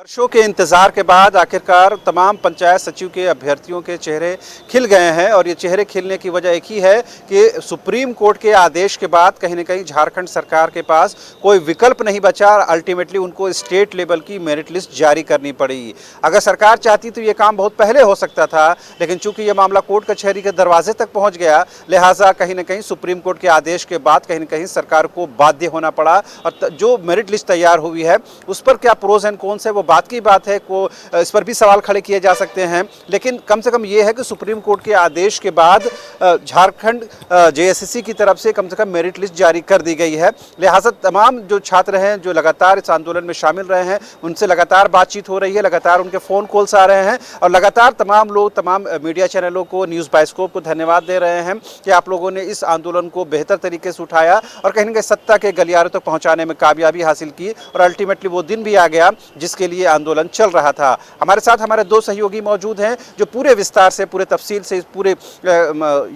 वर्षों के इंतजार के बाद आखिरकार तमाम पंचायत सचिव के अभ्यर्थियों के चेहरे खिल गए हैं और ये चेहरे खिलने की वजह एक ही है कि सुप्रीम कोर्ट के आदेश के बाद कहीं न कहीं झारखंड सरकार के पास कोई विकल्प नहीं बचा और अल्टीमेटली उनको स्टेट लेवल की मेरिट लिस्ट जारी करनी पड़ी। अगर सरकार चाहती तो ये काम बहुत पहले हो सकता था, लेकिन चूंकि ये मामला कोर्ट कचहरी के दरवाजे तक पहुँच गया, लिहाजा कहीं न कहीं सुप्रीम कोर्ट के आदेश के बाद कहीं न कहीं सरकार को बाध्य होना पड़ा। और जो मेरिट लिस्ट तैयार हुई है उस पर क्या प्रोज एंड कॉन्स है वो बात की बात है, को इस पर भी सवाल खड़े किए जा सकते हैं, लेकिन कम से कम ये है कि सुप्रीम कोर्ट के आदेश के बाद झारखंड जेएसएससी की तरफ से कम मेरिट लिस्ट जारी कर दी गई है। लिहाजा तमाम जो छात्र हैं जो लगातार इस आंदोलन में शामिल रहे हैं उनसे लगातार बातचीत हो रही है, लगातार उनके फ़ोन कॉल्स आ रहे हैं और लगातार तमाम लोग तमाम मीडिया चैनलों को, न्यूज़ बाइस्कोप को धन्यवाद दे रहे हैं कि आप लोगों ने इस आंदोलन को बेहतर तरीके से उठाया और कहीं न कहीं सत्ता के गलियारों तक पहुँचाने में कामयाबी हासिल की और अल्टीमेटली वो दिन भी आ गया जिसके लिए आंदोलन चल रहा था। हमारे साथ हमारे दो सहयोगी मौजूद हैं जो पूरे विस्तार से, पूरे तफसील से इस पूरे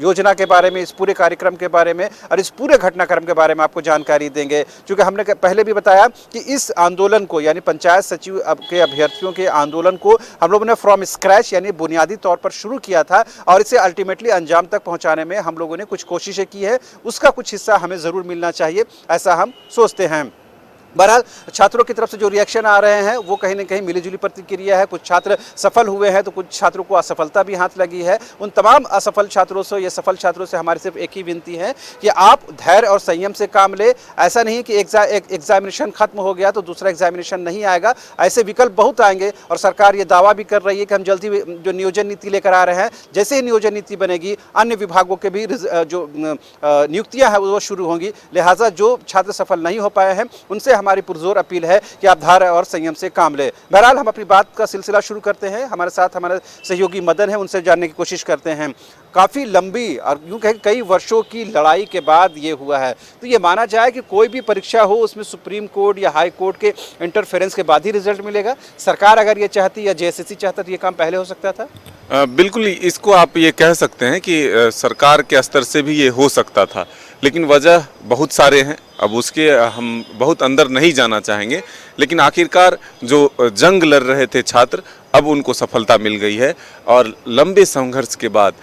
योजना के बारे में, इस पूरे कार्यक्रम के बारे में और इस पूरे घटनाक्रम के बारे में आपको जानकारी देंगे। क्योंकि हमने पहले भी बताया कि इस आंदोलन को यानी पंचायत सचिव के अभ्यर्थियों के आंदोलन को हम लोगों ने फ्रॉम स्क्रैच यानी बुनियादी तौर पर शुरू किया था और इसे अल्टीमेटली अंजाम तक पहुँचाने में हम लोगों ने कुछ कोशिशें की है, उसका कुछ हिस्सा हमें ज़रूर मिलना चाहिए, ऐसा हम सोचते हैं। बहरहाल छात्रों की तरफ से जो रिएक्शन आ रहे हैं वो कहीं न कहीं मिलीजुली प्रतिक्रिया है। कुछ छात्र सफल हुए हैं तो कुछ छात्रों को असफलता भी हाथ लगी है। उन तमाम असफल छात्रों से या सफल छात्रों से हमारी सिर्फ एक ही विनती है कि आप धैर्य और संयम से काम ले। ऐसा नहीं कि एक एग्जामिनेशन खत्म हो गया तो दूसरा एग्जामिनेशन नहीं आएगा, ऐसे विकल्प बहुत आएंगे और सरकार ये दावा भी कर रही है कि हम जल्दी जो नियोजन नीति लेकर आ रहे हैं, जैसे ही नियोजन नीति बनेगी अन्य विभागों के भी जो नियुक्तियाँ हैं वो शुरू होंगी। लिहाजा जो छात्र सफल नहीं हो पाए हैं उनसे हमारी पुरजोर अपील है कि आप धैर्य और संयम से काम लें। बहरहाल हम अपनी बात का सिलसिला शुरू करते हैं। हमारे साथ हमारे सहयोगी मदन हैं, उनसे जानने की कोशिश करते हैं। काफ़ी लंबी और यूँ कहें कई वर्षों की लड़ाई के बाद ये हुआ है, तो ये माना जाए कि कोई भी परीक्षा हो उसमें सुप्रीम कोर्ट या हाई कोर्ट के इंटरफेरेंस के बाद ही रिजल्ट मिलेगा। सरकार अगर ये चाहती या जेएसएससी चाहता तो ये काम पहले हो सकता था। बिल्कुल, इसको आप ये कह सकते हैं कि सरकार के स्तर से भी ये हो सकता था, लेकिन वजह बहुत सारे हैं। अब उसके हम बहुत अंदर नहीं जाना चाहेंगे, लेकिन आखिरकार जो जंग लड़ रहे थे छात्र, अब उनको सफलता मिल गई है और लंबे संघर्ष के बाद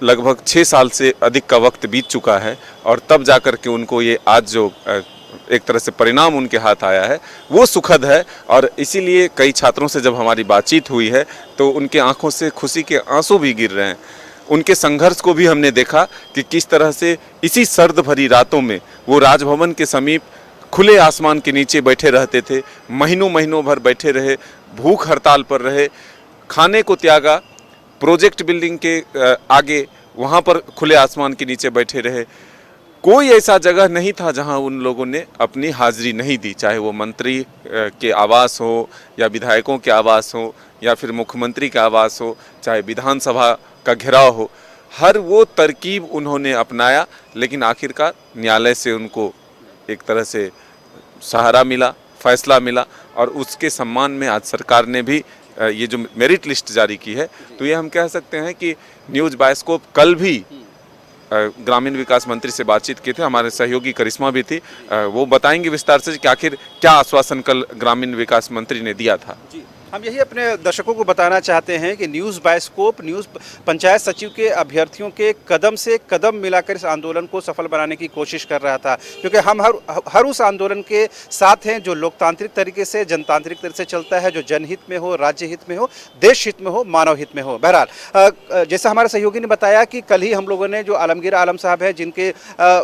लगभग 6 साल से अधिक का वक्त बीत चुका है और तब जाकर के उनको ये आज जो एक तरह से परिणाम उनके हाथ आया है वो सुखद है। और इसीलिए कई छात्रों से जब हमारी बातचीत हुई है तो उनके आंखों से खुशी के आंसू भी गिर रहे हैं। उनके संघर्ष को भी हमने देखा कि किस तरह से इसी सर्द भरी रातों में वो राजभवन के समीप खुले आसमान के नीचे बैठे रहते थे, महीनों महीनों भर बैठे रहे, भूख हड़ताल पर रहे, खाने को त्यागा, प्रोजेक्ट बिल्डिंग के आगे वहाँ पर खुले आसमान के नीचे बैठे रहे। कोई ऐसा जगह नहीं था जहां उन लोगों ने अपनी हाजिरी नहीं दी, चाहे वो मंत्री के आवास हो या विधायकों के आवास हो या फिर मुख्यमंत्री का आवास हो, चाहे विधानसभा का घेराव हो। हर वो तरकीब उन्होंने अपनाया, लेकिन आखिरकार न्यायालय से उनको एक तरह से सहारा मिला, फैसला मिला और उसके सम्मान में आज सरकार ने भी ये जो मेरिट लिस्ट जारी की है, तो ये हम कह सकते हैं कि न्यूज़ बाइस्कोप कल भी ग्रामीण विकास मंत्री से बातचीत की थी, हमारे सहयोगी करिश्मा भी थी, वो बताएंगे विस्तार से कि आखिर क्या आश्वासन कल ग्रामीण विकास मंत्री ने दिया था। हम यही अपने दर्शकों को बताना चाहते हैं कि न्यूज़ बाइस्कोप पंचायत सचिव के अभ्यर्थियों के कदम से कदम मिलाकर इस आंदोलन को सफल बनाने की कोशिश कर रहा था, क्योंकि हम हर उस आंदोलन के साथ हैं जो लोकतांत्रिक तरीके से, जनतांत्रिक तरीके से चलता है, जो जनहित में हो, राज्य हित में हो, देश हित में हो, मानव हित में हो। बहरहाल जैसा हमारे सहयोगी ने बताया कि कल ही हम लोगों ने जो आलमगीर आलम साहब है जिनके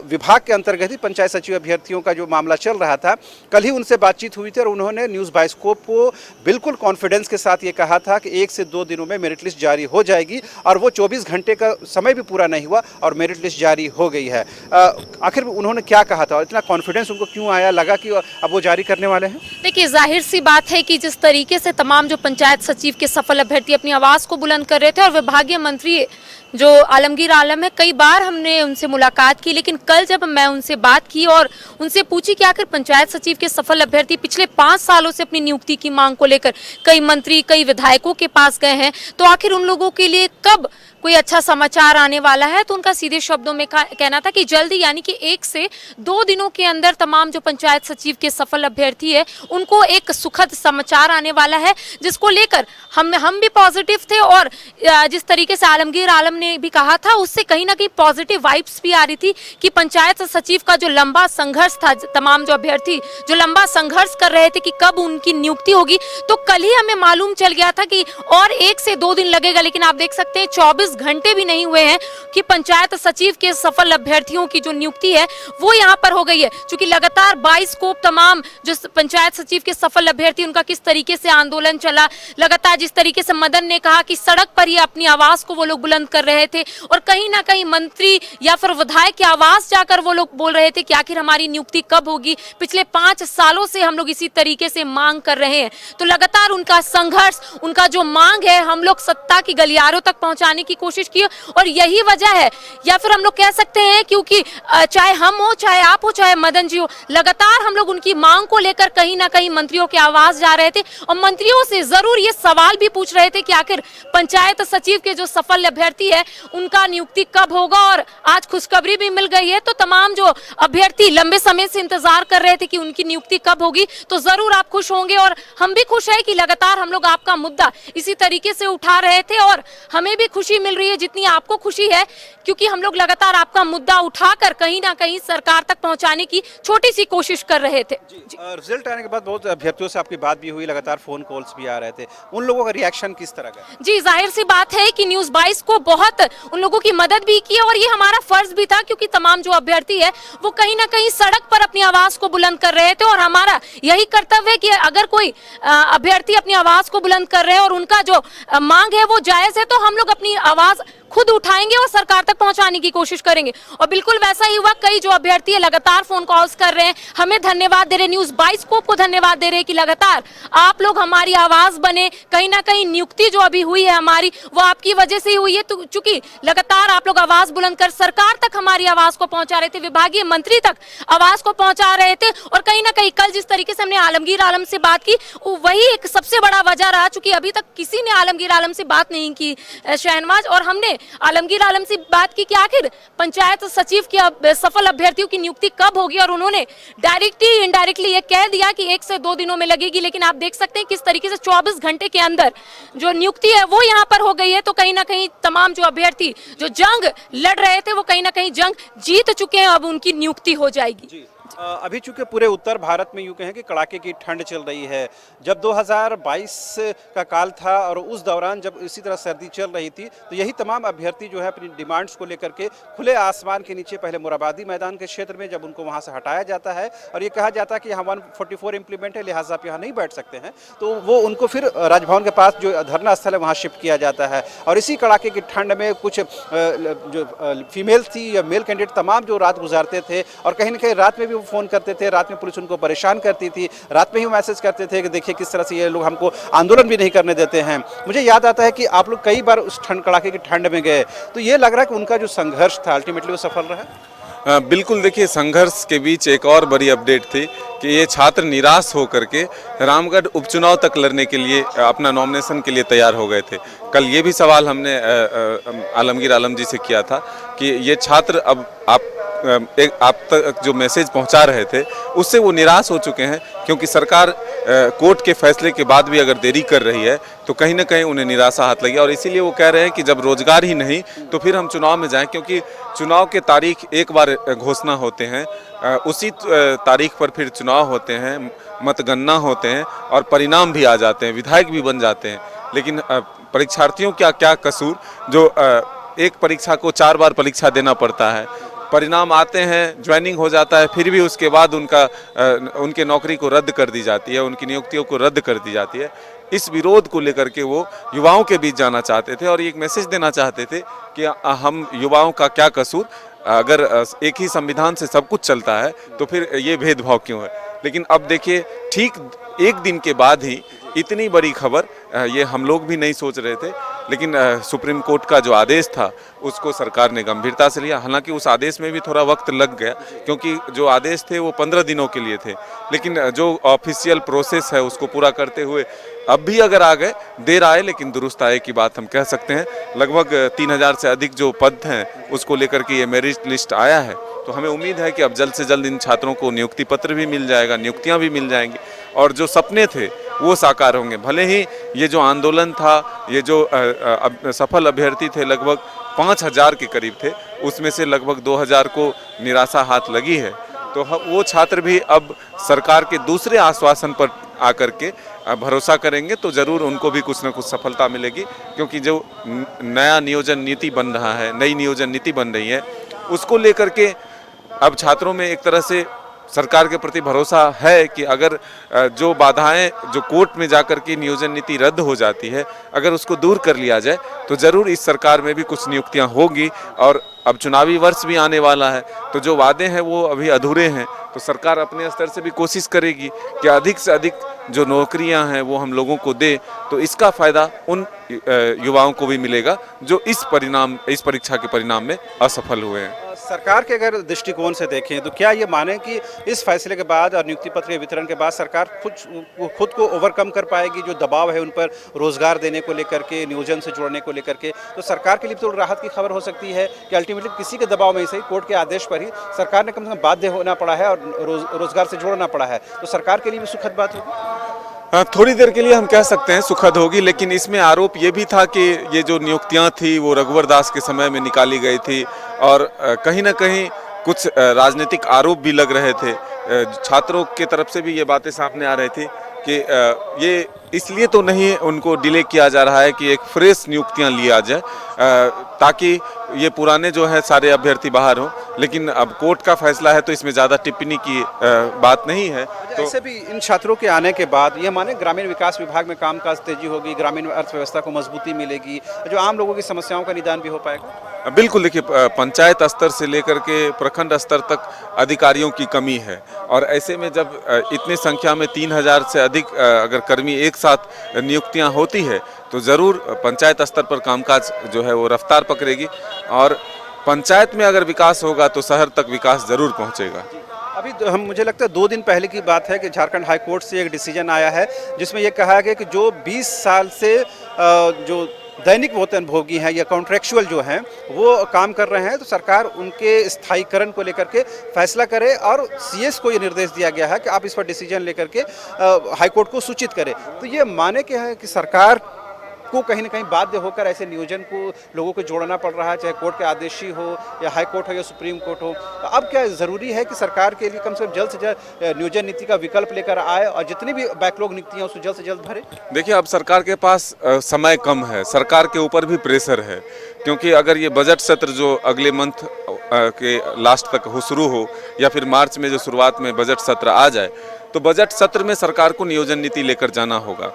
विभाग के अंतर्गत ही पंचायत सचिव अभ्यर्थियों का जो मामला चल रहा था, कल ही उनसे बातचीत हुई थी और उन्होंने न्यूज़ बाइस्कोप को बिल्कुल कॉन्फिडेंस के साथ ये कहा था कि 1 से 2 दिनों में मेरिट लिस्ट जारी हो जाएगी और वो 24 घंटे का समय भी पूरा नहीं हुआ और मेरिट लिस्ट जारी हो गई है। आखिर उन्होंने क्या कहा था और इतना कॉन्फिडेंस उनको क्यों आया, लगा कि अब वो जारी करने वाले हैं? देखिए, जाहिर सी बात है कि जिस तरीके से तमाम जो पंचायत सचिव के सफल अभ्यर्थी अपनी आवाज़ को बुलंद कर रहे थे और विभागीय मंत्री जो आलमगीर आलम है, कई बार हमने उनसे मुलाकात की, लेकिन कल जब मैं उनसे बात की और उनसे पूछी कि आखिर पंचायत सचिव के सफल अभ्यर्थी पिछले 5 सालों से अपनी नियुक्ति की मांग को लेकर कई मंत्री, कई विधायकों के पास गए हैं, तो आखिर उन लोगों के लिए कब कोई अच्छा समाचार आने वाला है, तो उनका सीधे शब्दों में कहना था कि जल्दी, यानी कि 1 से 2 दिनों के अंदर तमाम जो पंचायत सचिव के सफल अभ्यर्थी है उनको एक सुखद समाचार आने वाला है, जिसको लेकर हम भी पॉजिटिव थे। और जिस तरीके से आलमगीर आलम ने भी कहा था, उससे कहीं ना कहीं पॉजिटिव वाइब्स भी आ रही थी कि पंचायत सचिव का जो लंबा संघर्ष था, तमाम जो अभ्यर्थी जो लंबा संघर्ष कर रहे थे कि कब उनकी नियुक्ति होगी, तो कल ही हमें मालूम चल गया था कि और 1 से 2 दिन लगेगा। लेकिन आप देख सकते हैं 24 घंटे भी नहीं हुए हैं कि पंचायत सचिव के सफल अभ्यर्थियों की जो नियुक्ति है वो यहाँ पर हो गई है। क्योंकि लगातार 22 को तमाम जो पंचायत सचिव के सफल अभ्यर्थी, उनका किस तरीके से आंदोलन चला, लगातार जिस तरीके से मदन ने कहा कि सड़क पर ही अपनी आवाज को वो लोग बुलंद कर रहे थे, और कहीं ना कहीं मंत्री या फिर विधायक की आवाज जाकर वो लोग बोल रहे थे कि आखिर हमारी नियुक्ति कब होगी। पिछले 5 सालों से हम लोग इसी तरीके से मांग कर रहे हैं। तो लगातार उनका संघर्ष, उनका जो मांग है, हम लोग सत्ता की गलियारों तक पहुंचाने की कोशिश की, और यही वजह है, या फिर हम लोग कह सकते हैं क्योंकि चाहे हम हो, चाहे आप हो, चाहे मदन जी हो, लगातार हम लोग उनकी मांग को लेकर कहीं ना कहीं मंत्रियों के आवाज जा रहे थे, और मंत्रियों से जरूर ये सवाल भी पूछ रहे थे कि आखिर पंचायत सचिव के जो सफल अभ्यर्थी है उनका नियुक्ति कब होगा। और आज खुशखबरी भी मिल गई है, तो तमाम जो अभ्यर्थी लंबे समय से इंतजार कर रहे थे कि उनकी नियुक्ति कब होगी, तो जरूर आप खुश होंगे, और हम भी खुश है कि लगातार हम लोग आपका मुद्दा इसी तरीके से उठा रहे थे, और हमें भी खुशी मिल रही है जितनी आपको खुशी है, क्योंकि हम लोग लगातार आपका मुद्दा उठाकर कहीं ना कहीं सरकार तक पहुंचाने की छोटी सी कोशिश कर रहे थे। रिजल्ट आने के बाद बहुत अभ्यर्थियों से आपकी बात भी हुई, लगातार फोन कॉल्स भी आ रहे थे, उन लोगों का रिएक्शन किस तरह का? जी, जाहिर सी बात है कि न्यूज़ 22 को बहुत उन लोगों की मदद भी की, और ये हमारा फर्ज भी था, क्योंकि तमाम जो अभ्यर्थी है वो कहीं ना कहीं सड़क पर अपनी आवाज को बुलंद कर रहे थे, और हमारा यही कर्तव्य है कि अगर कोई अभ्यर्थी अपनी आवाज को बुलंद कर रहे हैं और उनका जो मांग है वो जायज है, तो हम लोग अपनी आवाज खुद उठाएंगे और सरकार तक पहुंचाने की कोशिश करेंगे। और बिल्कुल वैसा ही हुआ, कई जो अभ्यर्थी है लगातार फोन कॉल्स कर रहे हैं, हमें धन्यवाद दे रहे हैं, न्यूज़ 22 को धन्यवाद दे रहे हैं कि लगातार आप लोग हमारी आवाज बने। कहीं ना कहीं नियुक्ति जो अभी हुई है हमारी, वो आपकी वजह से ही हुई है, तो चूंकि लगातार आप लोग आवाज बुलंद कर सरकार तक हमारी आवाज को पहुंचा रहे थे, विभागीय मंत्री तक आवाज को पहुंचा रहे थे। और कहीं ना कहीं कल जिस तरीके से हमने आलमगीर आलम से बात की, वही एक सबसे बड़ा वजह रहा, चूंकि अभी तक किसी ने आलमगीर आलम से बात नहीं की शहनवाज, और हमने आलमगीर आलम से बात की कि आखिर पंचायत सचिव के सफल अभ्यर्थियों की नियुक्ति कब होगी, और उन्होंने डायरेक्टली इनडायरेक्टली ये कह दिया कि 1 से 2 दिनों में लगेगी। लेकिन आप देख सकते हैं किस तरीके से 24 घंटे के अंदर जो नियुक्ति है वो यहाँ पर हो गई है। तो कहीं ना कहीं तमाम जो अभ्यर्थी जो जंग लड़ रहे थे वो कहीं ना कहीं जंग जीत चुके हैं, अब उनकी नियुक्ति हो जाएगी। अभी चूंकि पूरे उत्तर भारत में यूँ कहें कि कड़ाके की ठंड चल रही है, जब 2022 का काल था और उस दौरान जब इसी तरह सर्दी चल रही थी, तो यही तमाम अभ्यर्थी जो है अपनी डिमांड्स को लेकर के खुले आसमान के नीचे, पहले मुराबादी मैदान के क्षेत्र में, जब उनको वहाँ से हटाया जाता है और ये कहा जाता है कि यहाँ 144 इम्प्लीमेंट है, लिहाजा आप यहाँ नहीं बैठ सकते हैं, तो वो उनको फिर राजभवन के पास जो धरना स्थल है वहाँ शिफ्ट किया जाता है। और इसी कड़ाके की ठंड में कुछ जो फीमेल थी या मेल कैंडिडेट तमाम जो रात गुजारते थे, और कहीं ना कहीं रात में भी फ़ोन करते थे, रात में पुलिस उनको परेशान करती थी, रात में ही मैसेज करते थे कि देखिए किस तरह से ये लोग हमको आंदोलन भी नहीं करने देते हैं। मुझे याद आता है कि आप लोग कई बार उस ठंड कड़ाके की ठंड में गए, तो ये लग रहा है कि उनका जो संघर्ष था अल्टीमेटली वो सफल रहा। बिल्कुल, देखिए संघर्ष के बीच एक और बड़ी अपडेट थी कि ये छात्र निराश होकर के रामगढ़ उपचुनाव तक लड़ने के लिए अपना नॉमिनेशन के लिए तैयार हो गए थे। कल ये भी सवाल हमने आलमगीर आलम जी से किया था कि ये छात्र अब आप तक जो मैसेज पहुंचा रहे थे उससे वो निराश हो चुके हैं, क्योंकि सरकार कोर्ट के फैसले के बाद भी अगर देरी कर रही है तो कहीं ना कहीं उन्हें निराशा हाथ लगी, और इसीलिए वो कह रहे हैं कि जब रोजगार ही नहीं तो फिर हम चुनाव में जाएं, क्योंकि चुनाव के तारीख एक बार घोषणा होते हैं, उसी तारीख पर फिर चुनाव होते हैं, मतगणना होते हैं और परिणाम भी आ जाते हैं, विधायक भी बन जाते हैं। लेकिन परीक्षार्थियों का क्या कसूर जो एक परीक्षा को 4 बार परीक्षा देना पड़ता है, परिणाम आते हैं, ज्वाइनिंग हो जाता है, फिर भी उसके बाद उनके नौकरी को रद्द कर दी जाती है, उनकी नियुक्तियों को रद्द कर दी जाती है। इस विरोध को लेकर के वो युवाओं के बीच जाना चाहते थे और एक मैसेज देना चाहते थे कि हम युवाओं का क्या कसूर, अगर एक ही संविधान से सब कुछ चलता है तो फिर ये भेदभाव क्यों है। लेकिन अब देखिए, ठीक 1 दिन के बाद ही इतनी बड़ी खबर, ये हम लोग भी नहीं सोच रहे थे लेकिन सुप्रीम कोर्ट का जो आदेश था उसको सरकार ने गंभीरता से लिया। हालांकि उस आदेश में भी थोड़ा वक्त लग गया, क्योंकि जो आदेश थे वो 15 दिनों के लिए थे, लेकिन जो ऑफिशियल प्रोसेस है उसको पूरा करते हुए अब भी अगर आ गए, देर आए लेकिन दुरुस्त आए की बात हम कह सकते हैं। लगभग 3000 से अधिक जो पद हैं उसको लेकर के ये मेरिट लिस्ट आया है, तो हमें उम्मीद है कि अब जल्द से जल्द इन छात्रों को नियुक्ति पत्र भी मिल जाएगा, नियुक्तियां भी मिल जाएंगी और जो सपने थे वो साकार होंगे। भले ही ये जो आंदोलन था, ये जो सफल अभ्यर्थी थे लगभग 5000 के करीब थे, उसमें से लगभग 2000 को निराशा हाथ लगी है, तो वो छात्र भी अब सरकार के दूसरे आश्वासन पर आकर के भरोसा करेंगे तो ज़रूर उनको भी कुछ न कुछ सफलता मिलेगी। क्योंकि जो नया नियोजन नीति बन रहा है, नई नियोजन नीति बन रही है, उसको लेकर के अब छात्रों में एक तरह से सरकार के प्रति भरोसा है कि अगर जो बाधाएं जो कोर्ट में जाकर के नियोजन नीति रद्द हो जाती है, अगर उसको दूर कर लिया जाए तो ज़रूर इस सरकार में भी कुछ नियुक्तियां होगी। और अब चुनावी वर्ष भी आने वाला है, तो जो वादे हैं वो अभी अधूरे हैं, तो सरकार अपने स्तर से भी कोशिश करेगी कि अधिक से अधिक जो नौकरियां हैं वो हम लोगों को दे, तो इसका फ़ायदा उन युवाओं को भी मिलेगा जो इस परीक्षा के परिणाम में असफल हुए हैं। सरकार के अगर दृष्टिकोण से देखें तो क्या ये माने कि इस फैसले के बाद और नियुक्ति पत्र के वितरण के बाद सरकार खुद को ओवरकम कर पाएगी, जो दबाव है उन पर रोजगार देने को लेकर के, नियोजन से जोड़ने को लेकर के, तो सरकार के लिए तो राहत की खबर हो सकती है कि अल्टीमेटली किसी के दबाव में ही सही, कोर्ट के आदेश पर ही सरकार ने कम से कम बाध्य होना पड़ा है और रोजगार से जोड़ना पड़ा है, तो सरकार के लिए भी सुखद बात होगी। थोड़ी देर के लिए हम कह सकते हैं सुखद होगी, लेकिन इसमें आरोप ये भी था कि ये जो नियुक्तियां थी वो रघुवर दास के समय में निकाली गई थी और कहीं ना कहीं कुछ राजनीतिक आरोप भी लग रहे थे। छात्रों के तरफ से भी ये बातें सामने आ रही थी कि ये इसलिए तो नहीं उनको डिले किया जा रहा है कि एक फ्रेश नियुक्तियां लिया जाए, ताकि ये पुराने जो है सारे अभ्यर्थी बाहर हों, लेकिन अब कोर्ट का फैसला है तो इसमें ज़्यादा टिप्पणी की बात नहीं है। तो ऐसे भी इन छात्रों के आने के बाद ये माने ग्रामीण विकास विभाग में कामकाज तेजी होगी, ग्रामीण अर्थव्यवस्था को मजबूती मिलेगी, जो आम लोगों की समस्याओं का निदान भी हो पाएगा। बिल्कुल, देखिए पंचायत स्तर से लेकर के प्रखंड स्तर तक अधिकारियों की कमी है और ऐसे में जब इतनी संख्या में 3000 से अधिक अगर कर्मी एक साथ नियुक्तियां होती है तो ज़रूर पंचायत स्तर पर कामकाज जो है वो रफ्तार पकड़ेगी और पंचायत में अगर विकास होगा तो शहर तक विकास ज़रूर पहुंचेगा। अभी मुझे लगता है 2 दिन पहले की बात है कि झारखंड हाई कोर्ट से एक डिसीजन आया है जिसमें यह कहा गया कि जो 20 साल से जो दैनिक वेतनभोगी हैं या कॉन्ट्रेक्चुअल जो हैं वो काम कर रहे हैं, तो सरकार उनके स्थायीकरण को लेकर के फैसला करे और सीएस को ये निर्देश दिया गया है कि आप इस पर डिसीजन लेकर के हाई कोर्ट को सूचित करें। तो ये माने के है कि सरकार को कहीं ना कहीं बाध्य होकर ऐसे नियोजन को लोगों को जोड़ना पड़ रहा है, चाहे कोर्ट के आदेश ही हो या हाई कोर्ट हो या सुप्रीम कोर्ट हो। तो अब क्या ज़रूरी है कि सरकार के लिए कम से जल्द नियोजन नीति का विकल्प लेकर आए और जितनी भी बैकलॉग नीतियाँ उसको जल्द से जल्द भरे। देखिए, अब सरकार के पास समय कम है, सरकार के ऊपर भी प्रेशर है, क्योंकि अगर ये बजट सत्र जो अगले मंथ के लास्ट तक हो शुरू हो या फिर मार्च में जो शुरुआत में बजट सत्र आ जाए, तो बजट सत्र में सरकार को नियोजन नीति लेकर जाना होगा।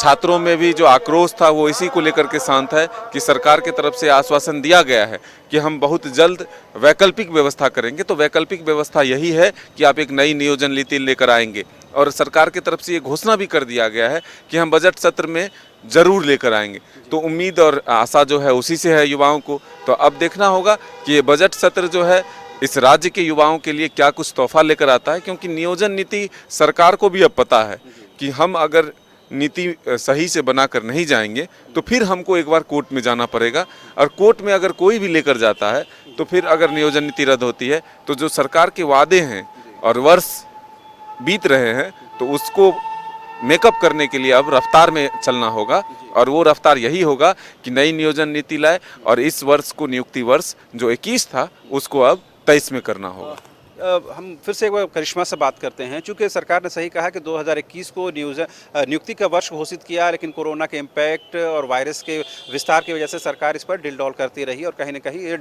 छात्रों में भी जो आक्रोश था वो इसी को लेकर के शांत है कि सरकार की तरफ से आश्वासन दिया गया है कि हम बहुत जल्द वैकल्पिक व्यवस्था करेंगे। तो वैकल्पिक व्यवस्था यही है कि आप एक नई नियोजन नीति लेकर आएंगे और सरकार की तरफ से ये घोषणा भी कर दिया गया है कि हम बजट सत्र में ज़रूर लेकर आएंगे। तो उम्मीद और आशा जो है उसी से है युवाओं को। तो अब देखना होगा कि ये बजट सत्र जो है इस राज्य के युवाओं के लिए क्या कुछ तोहफा लेकर आता है, क्योंकि नियोजन नीति सरकार को भी अब पता है कि हम अगर नीति सही से बनाकर नहीं जाएंगे तो फिर हमको एक बार कोर्ट में जाना पड़ेगा और कोर्ट में अगर कोई भी लेकर जाता है तो फिर अगर नियोजन नीति रद्द होती है तो जो सरकार के वादे हैं और वर्ष बीत रहे हैं तो उसको मेकअप करने के लिए अब रफ्तार में चलना होगा और वो रफ्तार यही होगा कि नई नियोजन नीति लाए और इस वर्ष को नियुक्ति वर्ष जो 21 था उसको अब 23 में करना होगा। हम फिर से एक बार करिश्मा से बात करते हैं, चूँकि सरकार ने सही कहा कि 2021 को नियुक्ति का वर्ष घोषित किया, लेकिन कोरोना के इम्पैक्ट और वायरस के विस्तार की वजह से सरकार इस पर डिल डॉल करती रही और कहीं ना कहीं ये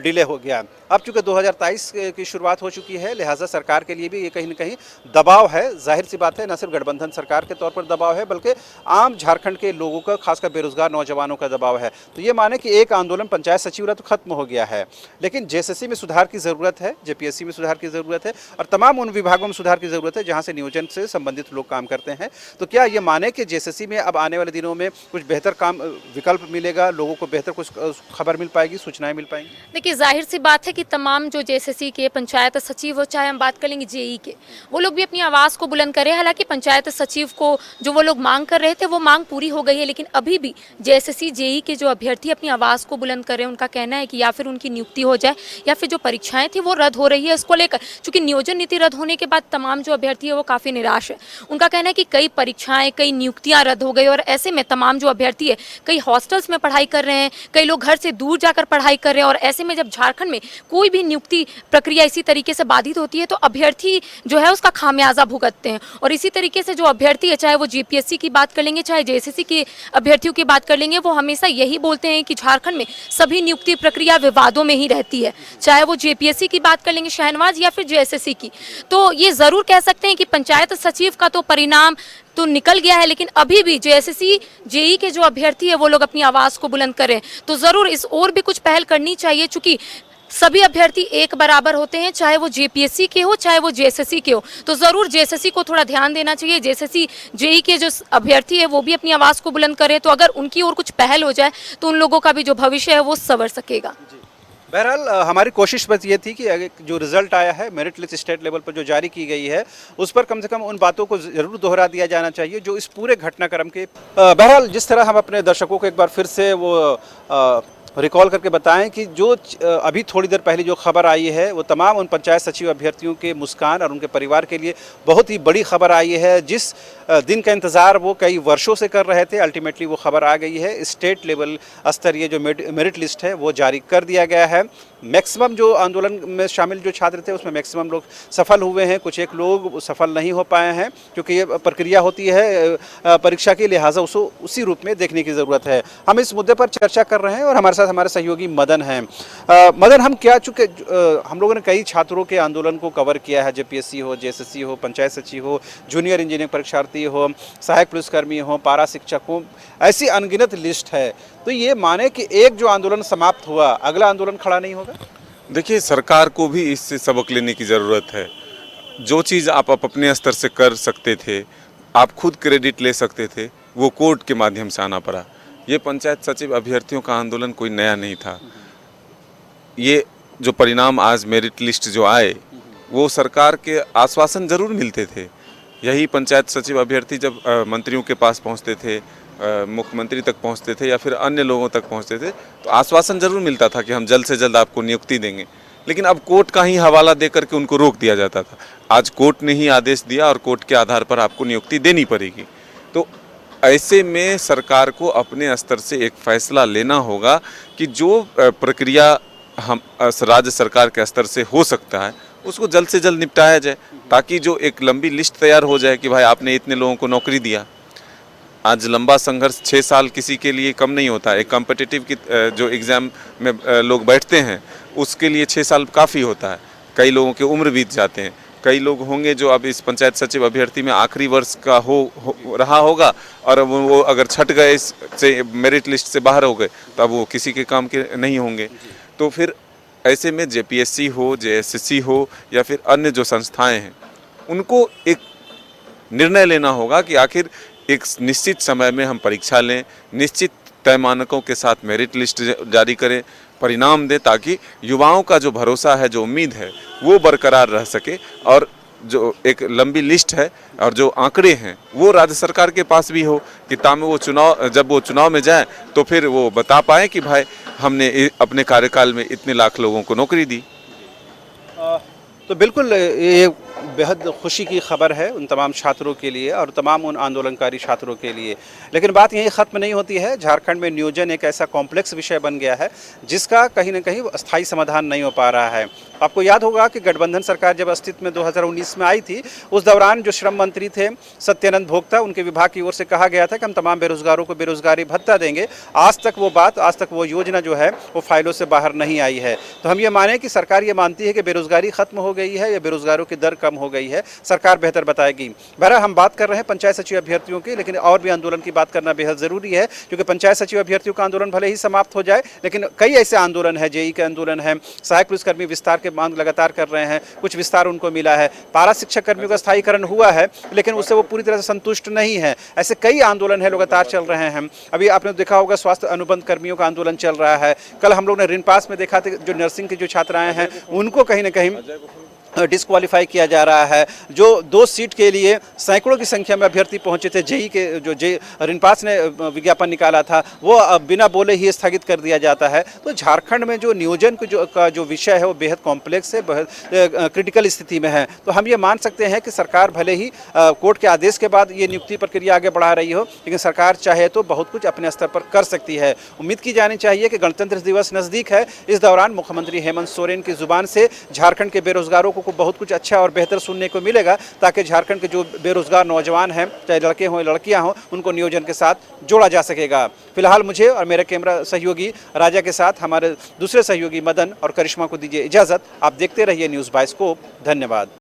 डिले हो गया। अब चूँकि 2023 की शुरुआत हो चुकी है, लिहाजा सरकार के लिए भी ये कहीं ना कहीं दबाव है। जाहिर सी बात है, न सिर्फ गठबंधन सरकार के तौर पर दबाव है बल्कि आम झारखंड के लोगों का, खासकर बेरोजगार नौजवानों का दबाव है। तो ये माने कि एक आंदोलन पंचायत सचिव तो खत्म हो गया है, लेकिन जेएसएससी में सुधार की ज़रूरत है, जेपीएससी में सुधार की ज़रूरत है और तमाम उन विभागों में सुधार की ज़रूरत है जहाँ से नियोजन से संबंधित लोग काम करते हैं। तो क्या ये माने कि जेएसएससी में अब आने वाले दिनों में कुछ बेहतर काम विकल्प मिलेगा, लोगों को बेहतर कुछ खबर मिल पाएगी, सूचनाएं मिल पाएंगी? देखिए, जाहिर सी बात है कि तमाम जो जेएसएससी के पंचायत सचिव हो, चाहे हम बात कर लेंगे जेई के, वो लोग भी अपनी आवाज़ को बुलंद करें। हालांकि पंचायत सचिव को जो वो लोग मांग कर रहे थे वो मांग पूरी हो गई है, लेकिन अभी भी जेएसएससी जेई के जो अभ्यर्थी अपनी आवाज़ को बुलंद कर रहे हैं, उनका कहना है कि या फिर उनकी नियुक्ति हो जाए या फिर जो परीक्षाएं थी वो रद्द हो रही है। इसको लेकर चूंकि नियोजन नीति रद्द होने के बाद तमाम जो अभ्यर्थी है वो काफ़ी निराश है। उनका कहना है कि कई परीक्षाएं, कई नियुक्तियां रद्द हो गई और ऐसे में तमाम जो अभ्यर्थी है कई हॉस्टल्स में पढ़ाई कर रहे हैं, कई लोग घर से दूर जाकर पढ़ाई कर रहे हैं और ऐसे में जब झारखंड में कोई भी नियुक्ति प्रक्रिया इसी तरीके से बाधित होती है तो अभ्यर्थी जो है उसका खामियाजा भुगतते हैं। और इसी तरीके से जो अभ्यर्थी है, चाहे वो जीपीएससी की बात कर लेंगे, चाहे जेएसएससी के अभ्यर्थियों की बात कर लेंगे, वो हमेशा यही बोलते हैं कि झारखंड में सभी नियुक्ति प्रक्रिया विवादों में ही रहती है। चाहे वो जेपीएससी की बात कर लेंगे शहनवाज या फिर जेएसएससी की, तो ये ज़रूर कह सकते हैं कि पंचायत सचिव का तो परिणाम तो निकल गया है, लेकिन अभी भी जेएसएससी जेई के जो अभ्यर्थी है वो लोग अपनी आवाज़ को बुलंद करें तो ज़रूर इस ओर भी कुछ पहल करनी चाहिए। चूंकि सभी अभ्यर्थी एक बराबर होते हैं, चाहे वो जेपीएससी के हो चाहे वो जेएसएससी के हो, तो ज़रूर जेएसएससी को थोड़ा ध्यान देना चाहिए। जेएसएससी जेई के जो अभ्यर्थी है वो भी अपनी आवाज़ को बुलंद करें, तो अगर उनकी ओर कुछ पहल हो जाए तो उन लोगों का भी जो भविष्य है वो संवर सकेगा। बहरहाल हमारी कोशिश बस ये थी कि जो रिज़ल्ट आया है, मेरिट लिस्ट स्टेट लेवल पर जो जारी की गई है, उस पर कम से कम उन बातों को ज़रूर दोहरा दिया जाना चाहिए जो इस पूरे घटनाक्रम के बहरहाल जिस तरह हम अपने दर्शकों को एक बार फिर से वो रिकॉल करके बताएं कि जो अभी थोड़ी देर पहले जो खबर आई है वो तमाम उन पंचायत सचिव अभ्यर्थियों के मुस्कान और उनके परिवार के लिए बहुत ही बड़ी खबर आई है। जिस दिन का इंतज़ार वो कई वर्षों से कर रहे थे, अल्टीमेटली वो खबर आ गई है। स्टेट लेवल स्तरीय जो मेरिट लिस्ट है वो जारी कर दिया गया है। मैक्सिमम जो आंदोलन में शामिल जो छात्र थे उसमें मैक्सिमम लोग सफल हुए हैं, कुछ एक लोग सफल नहीं हो पाए हैं क्योंकि ये प्रक्रिया होती है परीक्षा की, लिहाजा उसको उसी रूप में देखने की ज़रूरत है। हम इस मुद्दे पर चर्चा कर रहे हैं और हमारे साथ हमारे सहयोगी मदन हैं। मदन, हम क्या चूँकि हम लोगों ने कई छात्रों के आंदोलन को कवर किया है, जेपीएससी हो, जेएसएससी हो, पंचायत सचिव हो, जूनियर इंजीनियरिंग परीक्षार्थी हो, सहायक पुलिसकर्मी हो, पारा शिक्षक हो, ऐसी अनगिनत लिस्ट है। तो ये माने कि एक जो आंदोलन समाप्त हुआ अगला आंदोलन खड़ा नहीं होगा? देखिए, सरकार को भी इससे सबक लेने की ज़रूरत है। जो चीज़ आप अपने स्तर से कर सकते थे, आप खुद क्रेडिट ले सकते थे, वो कोर्ट के माध्यम से आना पड़ा। ये पंचायत सचिव अभ्यर्थियों का आंदोलन कोई नया नहीं था। ये जो परिणाम आज मेरिट लिस्ट जो आए वो सरकार के आश्वासन ज़रूर मिलते थे। यही पंचायत सचिव अभ्यर्थी जब मंत्रियों के पास पहुंचते थे, मुख्यमंत्री तक पहुंचते थे या फिर अन्य लोगों तक पहुंचते थे, तो आश्वासन ज़रूर मिलता था कि हम जल्द से जल्द आपको नियुक्ति देंगे। लेकिन अब कोर्ट का ही हवाला दे करके उनको रोक दिया जाता था। आज कोर्ट ने ही आदेश दिया और कोर्ट के आधार पर आपको नियुक्ति देनी पड़ेगी। तो ऐसे में सरकार को अपने स्तर से एक फैसला लेना होगा कि जो प्रक्रिया हम राज्य सरकार के स्तर से हो सकता है उसको जल्द से जल्द निपटाया जाए, ताकि जो एक लंबी लिस्ट तैयार हो जाए कि भाई आपने इतने लोगों को नौकरी दिया। आज लंबा संघर्ष 6 साल किसी के लिए कम नहीं होता। एक कॉम्पिटिटिव की जो एग्ज़ाम में लोग बैठते हैं उसके लिए 6 साल काफ़ी होता है। कई लोगों की उम्र बीत जाते हैं। कई लोग होंगे जो अब इस पंचायत सचिव अभ्यर्थी में आखिरी वर्ष का हो रहा होगा और वो अगर छट गए से मेरिट लिस्ट से बाहर हो गए तो अब वो किसी के काम के नहीं होंगे। तो फिर ऐसे में जेपीएससी हो, जेएसएससी हो या फिर अन्य जो संस्थाएं हैं, उनको एक निर्णय लेना होगा कि आखिर एक निश्चित समय में हम परीक्षा लें, निश्चित तय मानकों के साथ मेरिट लिस्ट जारी करें, परिणाम दें, ताकि युवाओं का जो भरोसा है, जो उम्मीद है, वो बरकरार रह सके। और जो एक लंबी लिस्ट है और जो आंकड़े हैं वो राज्य सरकार के पास भी हो कि ताकि वो जब वो चुनाव में जाए तो फिर वो बता पाए कि भाई हमने अपने कार्यकाल में इतने लाख लोगों को नौकरी दी। तो बिल्कुल ये बेहद खुशी की खबर है उन तमाम छात्रों के लिए और तमाम उन आंदोलनकारी छात्रों के लिए। लेकिन बात यही ख़त्म नहीं होती है। झारखंड में नियोजन एक ऐसा कॉम्प्लेक्स विषय बन गया है जिसका कहीं ना कहीं स्थायी समाधान नहीं हो पा रहा है। आपको याद होगा कि गठबंधन सरकार जब अस्तित्व में 2019 में आई थी, उस दौरान जो श्रम मंत्री थे सत्यानंद भोक्ता, उनके विभाग की ओर से कहा गया था कि हम तमाम बेरोजगारों को बेरोजगारी भत्ता देंगे। आज तक वो योजना जो है वो फाइलों से बाहर नहीं आई है। तो हम ये माने कि सरकार ये मानती है कि बेरोजगारी खत्म हो गई है या बेरोजगारों की दर कम हो गई है, सरकार बेहतर बताएगी। बहरहाल हम बात कर रहे हैं पंचायत सचिव अभ्यर्थियों की, लेकिन और भी आंदोलन की बात करना बेहद जरूरी है, क्योंकि पंचायत सचिव अभ्यर्थियों का आंदोलन भले ही समाप्त हो जाए, लेकिन कई ऐसे आंदोलन है, जेई के आंदोलन है, सहायक पुलिसकर्मी विस्तार के मांग लगातार कर रहे हैं, कुछ विस्तार उनको मिला है, पारा शिक्षक कर्मियों का स्थायीकरण हुआ है लेकिन उससे वो पूरी तरह से संतुष्ट नहीं है। ऐसे कई आंदोलन है लगातार चल रहे हैं। अभी आपने देखा होगा स्वास्थ्य अनुबंध कर्मियों का आंदोलन चल रहा है। कल हम लोग ने रिन पास में देखा था, जो नर्सिंग की जो छात्राएं हैं उनको कहीं ना कहीं डिस्क्वालीफाई किया जा रहा है। जो 2 सीट के लिए सैकड़ों की संख्या में अभ्यर्थी पहुंचे थे, जेई के जो रिनपास ने विज्ञापन निकाला था वो बिना बोले ही स्थगित कर दिया जाता है। तो झारखंड में जो नियोजन का जो विषय है वो बेहद कॉम्प्लेक्स है, बेहद क्रिटिकल स्थिति में है। तो हम ये मान सकते हैं कि सरकार भले ही कोर्ट के आदेश के बाद ये नियुक्ति प्रक्रिया आगे बढ़ा रही हो, लेकिन सरकार चाहे तो बहुत कुछ अपने स्तर पर कर सकती है। उम्मीद की जानी चाहिए कि गणतंत्र दिवस नज़दीक है, इस दौरान मुख्यमंत्री हेमंत सोरेन की जुबान से झारखंड के बेरोजगारों को बहुत कुछ अच्छा और बेहतर सुनने को मिलेगा, ताकि झारखंड के जो बेरोजगार नौजवान हैं, चाहे लड़के हों लड़कियां हों, उनको नियोजन के साथ जोड़ा जा सकेगा। फिलहाल मुझे और मेरे कैमरा सहयोगी राजा के साथ हमारे दूसरे सहयोगी मदन और करिश्मा को दीजिए इजाजत। आप देखते रहिए न्यूज़ बाइस्कोप। धन्यवाद।